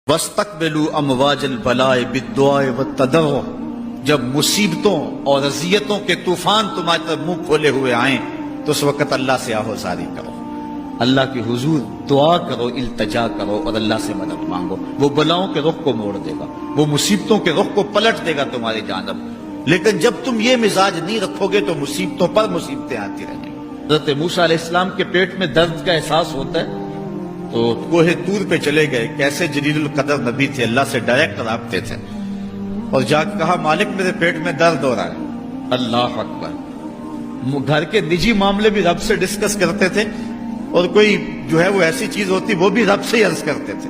وَاسْتَقْبِلُوا أَمْوَاجَ الْبَلَاءِ بِالدُّعَاءِ وَالتَّضَرُّعِ، جب مصیبتوں اور اذیتوں کے طوفان تمہاری طرف منہ کھولے ہوئے آئیں تو اس وقت اللہ سے آہوزاری کرو، اللہ کے حضور دعا کرو، التجا کرو اور اللہ سے مدد مانگو۔ وہ بلاؤں کے رخ کو موڑ دے گا، وہ مصیبتوں کے رخ کو پلٹ دے گا تمہاری جانب۔ لیکن جب تم یہ مزاج نہیں رکھو گے تو مصیبتوں پر مصیبتیں آتی رہیں گی۔ حضرت موسیٰ علیہ السلام کے پیٹ میں درد کا احساس ہوتا ہے تو کوہ طور پہ چلے گئے، کیسے جلیل القدر نبی تھے، اللہ سے ڈائریکٹ رابطے تھے، اور جا کے کہا مالک میرے پیٹ میں درد ہو رہا ہے۔ اللہ اکبر۔ گھر کے نجی معاملے بھی رب سے ڈسکس کرتے تھے، اور کوئی جو ہے وہ ایسی چیز ہوتی وہ بھی رب سے ہی عرض کرتے تھے۔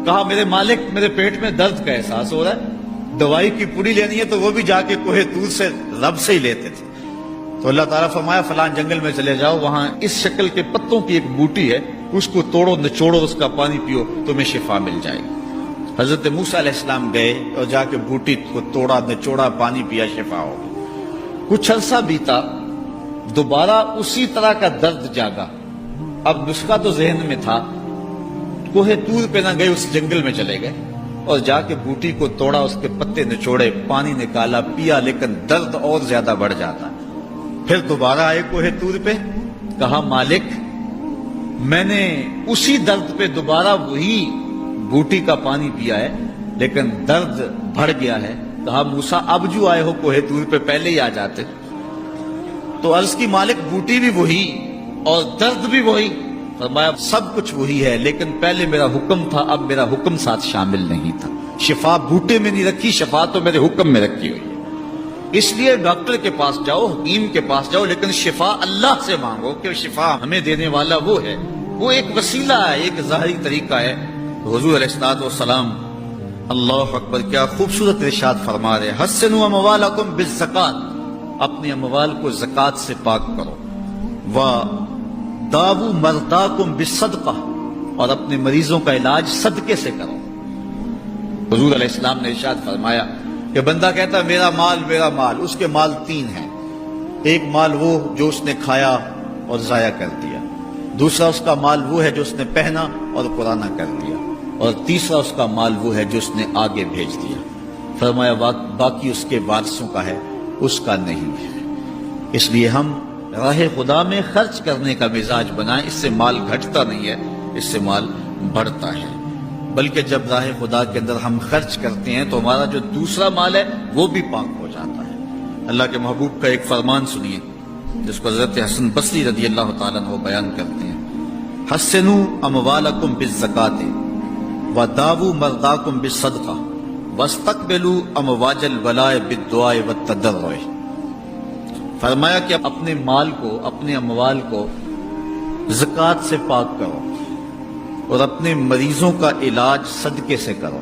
کہا میرے مالک میرے پیٹ میں درد کا احساس ہو رہا ہے، دوائی کی پوری لینی ہے تو وہ بھی جا کے کوہ طور سے رب سے ہی لیتے تھے۔ تو اللہ تعالیٰ فرمایا فلان جنگل میں چلے جاؤ، وہاں اس شکل کے پتوں کی ایک بوٹی ہے، اس کو توڑو نچوڑو، اس کا پانی پیو، تمہیں شفا مل جائے گی۔ حضرت موسیٰ علیہ السلام گئے اور جا کے بوٹی کو توڑا نچوڑا، پانی پیا، شفا ہو گئی۔ کچھ عرصہ بیتا، دوبارہ اسی طرح کا درد جاگا۔ اب نسخہ تو ذہن میں تھا، کوہ طور پہ نہ گئے، اس جنگل میں چلے گئے اور جا کے بوٹی کو توڑا، اس کے پتے نچوڑے، پانی نکالا، پیا، لیکن درد اور زیادہ بڑھ جاتا۔ پھر دوبارہ آئے کوہ طور پہ، کہا مالک میں نے اسی درد پہ دوبارہ وہی بوٹی کا پانی پیا ہے لیکن درد بڑھ گیا ہے۔ کہا موسیٰ اب جو آئے ہو کوہ طور پہ پہلے ہی آ جاتے۔ تو عرض کی مالک بوٹی بھی وہی اور درد بھی وہی۔ فرمایا سب کچھ وہی ہے لیکن پہلے میرا حکم تھا، اب میرا حکم ساتھ شامل نہیں تھا۔ شفا بوٹے میں نہیں رکھی، شفا تو میرے حکم میں رکھی ہوئی ہے۔ اس لیے ڈاکٹر کے پاس جاؤ، حکیم کے پاس جاؤ، لیکن شفا اللہ سے مانگو کہ شفا ہمیں دینے والا وہ ہے۔ وہ ایک وسیلہ ہے، ایک ظاہری طریقہ ہے۔ حضور علیہ الصلوۃ والسلام اللہ اکبر کیا خوبصورت ارشاد فرما رہے، حسنوا اموالکم بالزکات، اپنے اموال کو زکات سے پاک کرو، وداووا مرضاکم بالصدقہ، اور اپنے مریضوں کا علاج صدقے سے کرو۔ حضور علیہ السلام نے ارشاد فرمایا کہ بندہ کہتا ہے میرا مال، اس کے مال تین ہیں۔ ایک مال وہ جو اس نے کھایا اور ضائع کر دیا، دوسرا اس کا مال وہ ہے جو اس نے پہنا اور پرانا کر دیا، اور تیسرا اس کا مال وہ ہے جو اس نے آگے بھیج دیا۔ فرمایا باقی اس کے وارثوں کا ہے، اس کا نہیں ہے۔ اس لیے ہم راہ خدا میں خرچ کرنے کا مزاج بنائیں، اس سے مال گھٹتا نہیں ہے، اس سے مال بڑھتا ہے۔ بلکہ جب راہ خدا کے اندر ہم خرچ کرتے ہیں تو ہمارا جو دوسرا مال ہے وہ بھی پاک ہو جاتا ہے۔ اللہ کے محبوب کا ایک فرمان سنیے جس کو حضرت حسن بصری رضی اللہ تعالیٰ عنہ بیان کرتے ہیں، حسنوا اموالکم بالزکات وداووا مرضاکم بالصدقہ واستقبلوا امواج البلاء بالدعاء والتضرع۔ فرمایا کہ اپنے مال کو، اپنے اموال کو زکات سے پاک کرو اور اپنے مریضوں کا علاج صدقے سے کرو،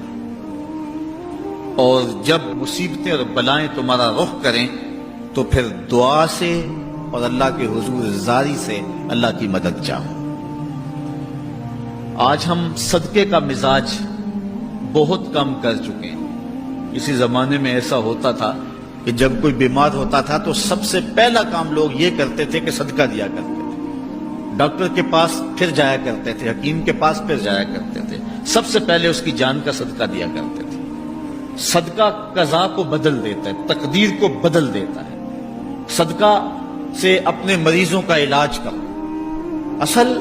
اور جب مصیبتیں اور بلائیں تمہارا رخ کریں تو پھر دعا سے اور اللہ کے حضور زاری سے اللہ کی مدد چاہو۔ آج ہم صدقے کا مزاج بہت کم کر چکے ہیں۔ اسی زمانے میں ایسا ہوتا تھا کہ جب کوئی بیمار ہوتا تھا تو سب سے پہلا کام لوگ یہ کرتے تھے کہ صدقہ دیا کرتے تھے، ڈاکٹر کے پاس پھر جایا کرتے تھے، حکیم کے پاس پھر جایا کرتے تھے، سب سے پہلے اس کی جان کا صدقہ دیا کرتے تھے۔ صدقہ قضا کو بدل دیتا ہے، تقدیر کو بدل دیتا ہے۔ صدقہ سے اپنے مریضوں کا علاج کرو۔ اصل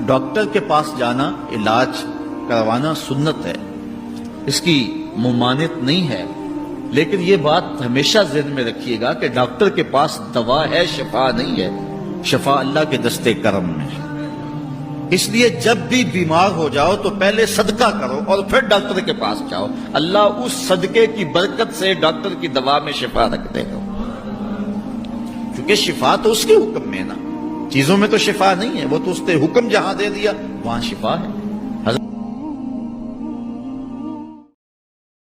ڈاکٹر کے پاس جانا، علاج کروانا سنت ہے، اس کی ممانعت نہیں ہے، لیکن یہ بات ہمیشہ ذہن میں رکھیے گا کہ ڈاکٹر کے پاس دوا ہے، شفا نہیں ہے۔ شفا اللہ کے دستے کرم میں ہے۔ اس لیے جب بھی بیمار ہو جاؤ تو پہلے صدقہ کرو اور پھر ڈاکٹر کے پاس جاؤ، اللہ اس صدقے کی برکت سے ڈاکٹر کی دوا میں شفا رکھ دے گا، کیونکہ شفا تو اس کے حکم میں نا، چیزوں میں تو شفا نہیں ہے، وہ تو اس نے حکم جہاں دے دیا وہاں شفا ہے۔